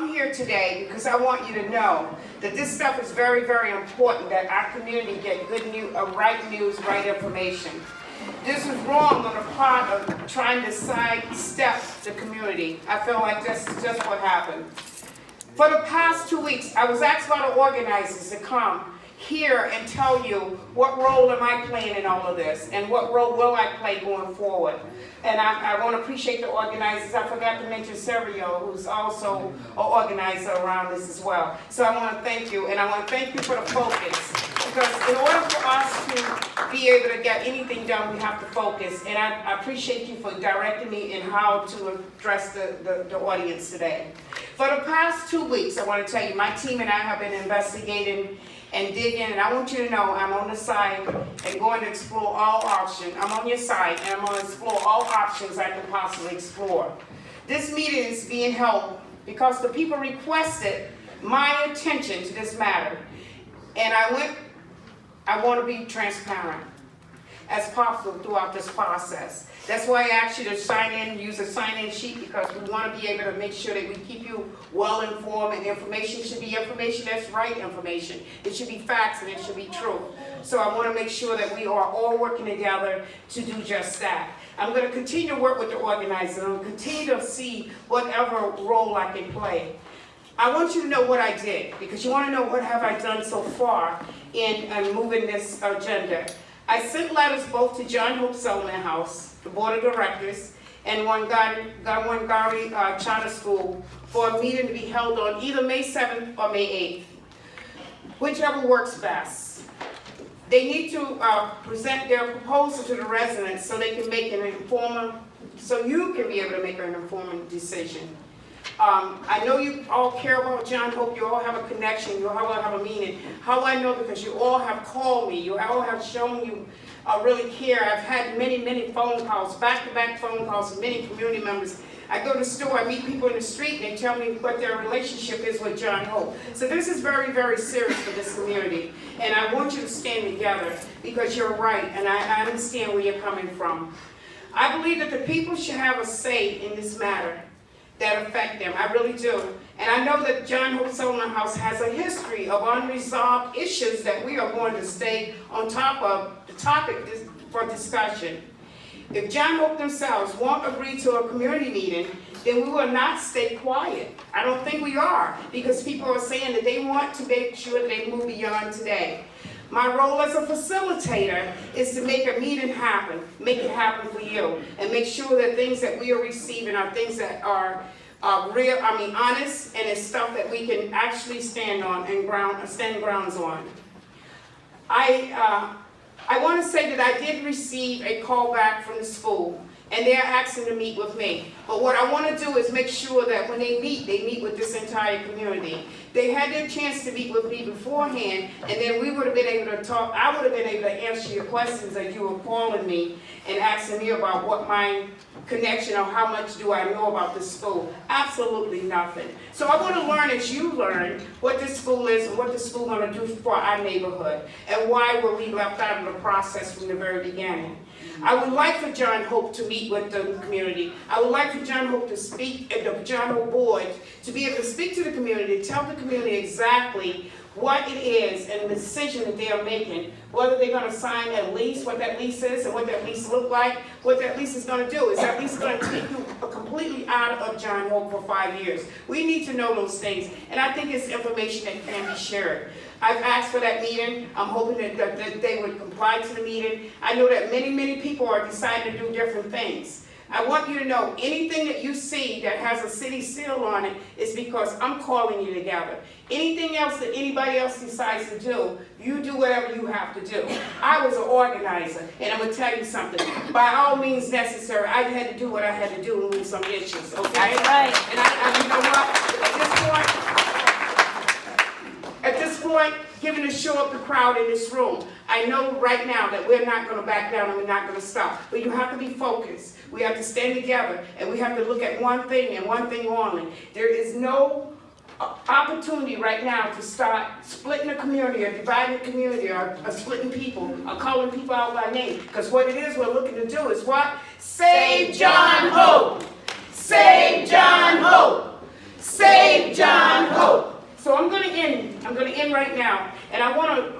I'm here today because I want you to know that this stuff is very, very important, that our community get good news, right news, right information. This is wrong on the part of trying to sidestep the community. I feel like this is just what happened. For the past 2 weeks, I was asked by the organizers to come here and tell you what role am I playing in all of this and what role will I play going forward. And I want to appreciate the organizers. I forgot to mention Sergio, who's also an organizer around this as well. So I want to thank you, and I want to thank you for the focus. Because in order for us to be able to get anything done, we have to focus. And I appreciate you for directing me in how to address the audience today. For the past 2 weeks, I want to tell you, my team and I have been investigating and digging, and I want you to know I'm on the side and going to explore all options. I'm on your side, and I'm going to explore all options I can possibly explore. This meeting is being held because the people requested my attention to this matter, and I want to be transparent as possible throughout this process. That's why I asked you to sign in, use a sign-in sheet, because we want to be able to make sure that we keep you well informed, and information should be information that's right information. It should be facts and it should be true. So I want to make sure that we are all working together to do just that. I'm going to continue to work with the organizers. I'm going to continue to see whatever role I can play. I want you to know what I did, because you want to know what have I done so far in moving this agenda. I sent letters both to John Hope Solomon House, the Board of Directors, and Wangari Charter School for a meeting to be held on either May 7th or May 8th, whichever works best. They need to present their proposal to the residents so they can make an informed, so you can be able to make an informed decision. I know you all care about John Hope, you all have a connection, you all have a meaning. How I know? Because you all have called me, you all have shown you really care. I've had many, many phone calls, back-to-back phone calls with many community members. I go to the store, I meet people in the street, and they tell me what their relationship is with John Hope. So this is very, very serious for this community. And I want you to stand together, because you're right, and I understand where you're coming from. I believe that the people should have a say in this matter that affect them. I really do. And I know that John Hope Solomon House has a history of unresolved issues that we are going to stay on top of the topic for discussion. If John Hope themselves won't agree to a community meeting, then we will not stay quiet. I don't think we are, because people are saying that they want to make sure that they move beyond today. My role as a facilitator is to make a meeting happen, make it happen for you, and make sure that things that we are receiving are things that are real, honest, and it's stuff that we can actually stand on and stand grounds on. I want to say that I did receive a call back from the school, and they're asking to meet with me. But what I want to do is make sure that when they meet with this entire community. They had their chance to meet with me beforehand, and then we would have been able to talk. I would have been able to answer your questions as you were calling me and asking me about what my connection or how much do I know about this school. Absolutely nothing. So I want to learn as you learn what this school is and what the school is going to do for our neighborhood, and why were we left out of the process from the very beginning. I would like for John Hope to meet with the community. I would like for John Hope to speak at the John Hope board, to be able to speak to the community, tell the community exactly what it is and the decision that they are making, whether they're going to sign a lease, what that lease is and what that lease looks like, what that lease is going to do. Is that lease going to take you completely out of John Hope for 5 years? We need to know those things, and I think it's information that can be shared. I've asked for that meeting. I'm hoping that they would comply to the meeting. I know that many, many people are deciding to do different things. I want you to know anything that you see that has a city seal on it is because I'm calling you together. Anything else that anybody else decides to do, you do whatever you have to do. I was an organizer, and I'm going to tell you something. By all means necessary, I had to do what I had to do to move some issues, okay? That's right. And you know what? At this point, given the show of the crowd in this room, I know right now that we're not going to back down and we're not going to stop. But you have to be focused. We have to stand together, and we have to look at one thing and one thing only. There is no opportunity right now to start splitting the community or dividing the community or splitting people or calling people out by name. Because what it is we're looking to do is what? Save John Hope! Save John Hope! Save John So I'm going to end right now, and I want to,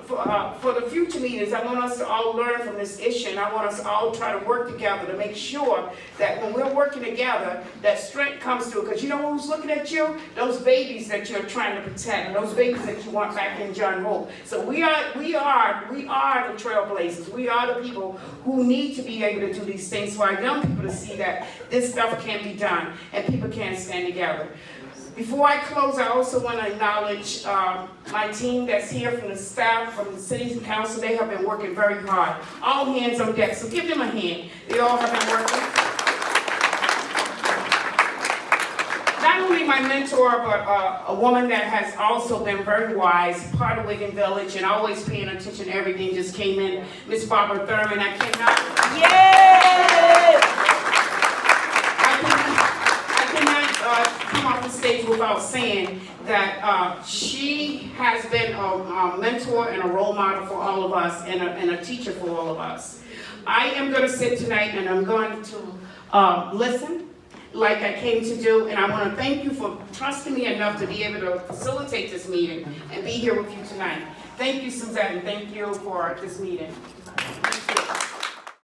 for the future meetings, I want us to all learn from this issue, and I want us to all try to work together to make sure that when we're working together, that strength comes through. Because you know who's looking at you? Those babies that you're trying to protect, those babies that you want back in John Hope. So we are the trailblazers. We are the people who need to be able to do these things for our young people to see that this stuff can be done and people can stand together. Before I close, I also want to acknowledge my team that's here from the staff, from the city council. They have been working very hard. All hands on deck, so give them a hand. They all have been working. Not only my mentor, but a woman that has also been very wise, part of Wigan Village, and always paying attention to everything, just came in, Miss Barbara Thurman. I cannot, yes! Come off the stage without saying that she has been a mentor and a role model for all of us, and a teacher for all of us. I am going to sit tonight and I'm going to listen like I came to do, and I want to thank you for trusting me enough to be able to facilitate this meeting and be here with you tonight. Thank you, Suzette, and thank you for this meeting.